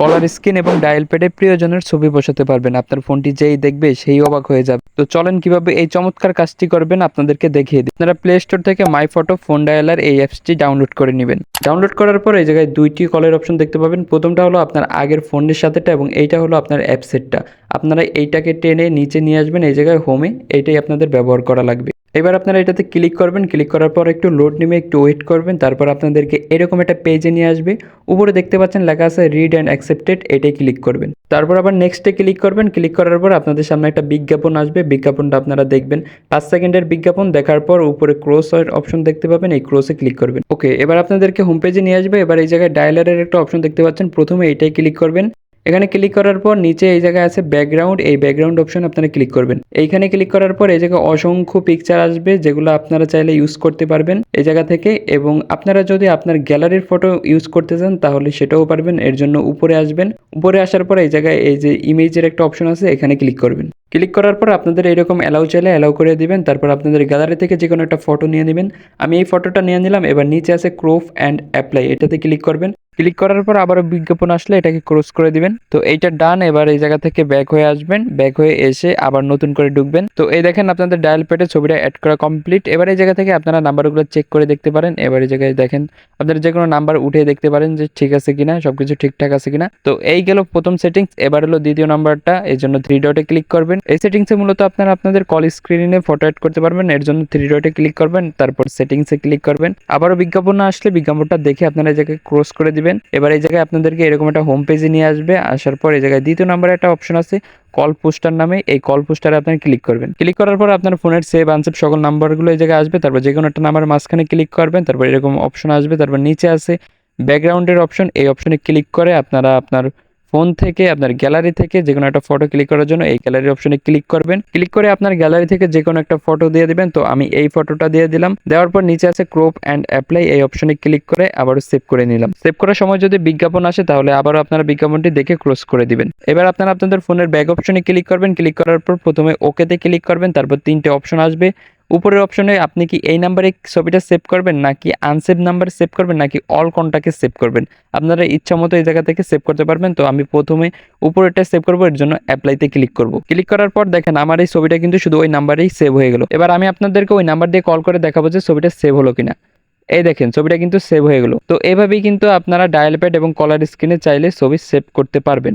কলার screen এবং dial প্যাডে প্রিয়জনের ছবি বসাতে পারবেন। আপনার ফোনটি যেই দেখবে সেই অবাক হয়ে যাবে। তো চলেন কিভাবে এই চমৎকার কাজটি করবেন আপনাদেরকে দেখিয়ে দিই। আপনারা প্লে স্টোর থেকে মাই ফটো ফোন ডায়ালার এই অ্যাপসটি ডাউনলোড করে নেবেন। ডাউনলোড করার পর এই জায়গায় দুইটি কলের অপশন দেখতে পাবেন। প্রথমটা হলো আপনার আগের ফোনের সাথেটা এবং এইটা হলো আপনার অ্যাপসেটটা। আপনারা এইটাকে টেনে নিচে নিয়ে আসবেন এই জায়গায় হোমে, এইটাই আপনাদের ব্যবহার করা লাগবে। এবার আপনারা এটাতে ক্লিক করবেন, ক্লিক করার পর একটু লোড নেমে একটু ওয়েট করবেন, তারপর আপনাদেরকে এরকম একটা পেজে নিয়ে আসবে। উপরে দেখতে পাচ্ছেন লেখা আছে রিড অ্যান্ড অ্যাকসেপ্টেড, এটাই ক্লিক করবেন। তারপর আবার নেক্সটে ক্লিক করবেন, ক্লিক করার পর আপনাদের সামনে একটা বিজ্ঞাপন আসবে, বিজ্ঞাপনটা আপনারা দেখবেন। 5 সেকেন্ডের বিজ্ঞাপন দেখার পর উপরে ক্রস অপশন দেখতে পাবেন, এই ক্রসে ক্লিক করবেন। ওকে, এবার আপনাদেরকে হোম পেজে নিয়ে আসবে। এবার এই জায়গায় ডায়ালারের একটা অপশন দেখতে পাচ্ছেন, প্রথমে এইটাই ক্লিক করবেন। এখানে ক্লিক করার পর নিচে এই জায়গায় আছে ব্যাকগ্রাউন্ড, এই ব্যাকগ্রাউন্ড অপশন আপনারা ক্লিক করবেন। এইখানে ক্লিক করার পর এই জায়গায় অসংখ্য পিকচার আসবে যেগুলো আপনারা চাইলে ইউজ করতে পারবেন এই জায়গা থেকে, এবং আপনারা যদি আপনার গ্যালারির ফটো ইউজ করতে চান তাহলে সেটাও পারবেন। এর জন্য উপরে আসবেন, উপরে আসার পর এই জায়গায় এই যে ইমেজের একটা অপশন আছে, এখানে ক্লিক করবেন। ক্লিক করার পর আপনাদের এরকম অ্যালাউ চাইলে অ্যালাউ করে দিবেন। তারপর আপনাদের গ্যালারি থেকে যে কোনো একটা ফটো নিয়ে নেবেন। আমি এই ফটোটা নিয়ে নিলাম। এবার নিচে আছে ক্রপ অ্যান্ড অ্যাপ্লাই, এটাতে ক্লিক করবেন। ক্লিক করার পর আবারও বিজ্ঞাপন আসলে এটাকে ক্রস করে দিবেন। তো এইটা ডান। এবার এই জায়গা থেকে ব্যাক হয়ে আসবেন, ব্যাক হয়ে এসে আবার নতুন করে ঢুকবেন। তো এই দেখেন আপনাদের ডায়াল প্যাডে ছবিটা অ্যাড করা কমপ্লিট। এবার এই জায়গা থেকে আপনারা নাম্বারগুলো চেক করে দেখতে পারেন। এবার এই জায়গায় দেখেন আপনারা যে কোনো নাম্বার উঠে দেখতে পারেন যে ঠিক আছে কিনা, সবকিছু ঠিকঠাক আছে কিনা। তো এই গেল প্রথম সেটিংস। এবার হলো দ্বিতীয় নাম্বারটা, এই জন্য 3 ডটে ক্লিক করবেন। এই সেটিংসে মূলত আপনারা আপনাদের কল স্ক্রিনে ফটো অ্যাড করতে পারবেন, এর জন্য 3 ডটে ক্লিক করবেন, তারপর সেটিংসে ক্লিক করবেন। আবারও বিজ্ঞাপন না আসলে বিজ্ঞাপনটা দেখে আপনারা এই জায়গায় ক্রস করে দিবেন। এবার এই জায়গায় আপনাদেরকে এরকম একটা হোম পেজে নিয়ে আসবে। আসার পর এই জায়গায় দ্বিতীয় নাম্বারে একটা অপশন আছে কল পোস্টার নামে, এই কল পোস্টারে আপনারা ক্লিক করবেন। ক্লিক করার পর আপনার ফোনের সেভ আনসেভ সকল নাম্বারগুলো এই জায়গায় আসবে। তারপর যে কোনো একটা নাম্বার মাঝখানে ক্লিক করবেন, তারপর এরকম অপশন আসবে। তারপর নিচে আছে ব্যাকগ্রাউন্ডের অপশন, এই অপশনে ক্লিক করে আপনারা আপনার ফোন থেকে আপনার গ্যালারি থেকে যে কোনো একটা ফটো ক্লিক করার জন্য এই গ্যালারি অপশনে ক্লিক করবেন। ক্লিক করে আপনার গ্যালারি থেকে যে কোনো একটা ফটো দিয়ে দিবেন। তো আমি এই ফটোটা দিয়ে দিলাম। দেওয়ার পর নিচে আছে ক্রপ অ্যান্ড অ্যাপ্লাই, এই অপশনে ক্লিক করে আবারও সেভ করে নিলাম। সেভ করার সময় যদি বিজ্ঞাপন আসে তাহলে আবারও আপনারা বিজ্ঞাপনটি দেখে ক্লোজ করে দিবেন। এবার আপনারা আপনাদের ফোনের ব্যাক অপশনে ক্লিক করবেন। ক্লিক করার পর প্রথমে ওকেতে ক্লিক করবেন, তারপর 3টে অপশন আসবে। উপরের অপশনে আপনি কি এই নাম্বারে ছবিটা সেভ করবেন, নাকি আনসেভ নাম্বারে সেভ করবেন, নাকি অল কন্টাক্টে সেভ করবেন, আপনারা ইচ্ছা মতো এই জায়গা থেকে সেভ করতে পারবেন। তো আমি প্রথমে উপরেরটা সেভ করবো, এর জন্য অ্যাপ্লাইতে ক্লিক করব। ক্লিক করার পর দেখেন আমার এই ছবিটা কিন্তু শুধু ওই নাম্বারেই সেভ হয়ে গেল। এবার আমি আপনাদেরকে ওই নাম্বার দিয়ে কল করে দেখাবো যে ছবিটা সেভ হলো কিনা। এই দেখেন ছবিটা কিন্তু সেভ হয়ে গেল। তো এভাবেই কিন্তু আপনারা ডায়াল প্যাড এবং কলার স্ক্রিনে চাইলে ছবি সেভ করতে পারবেন।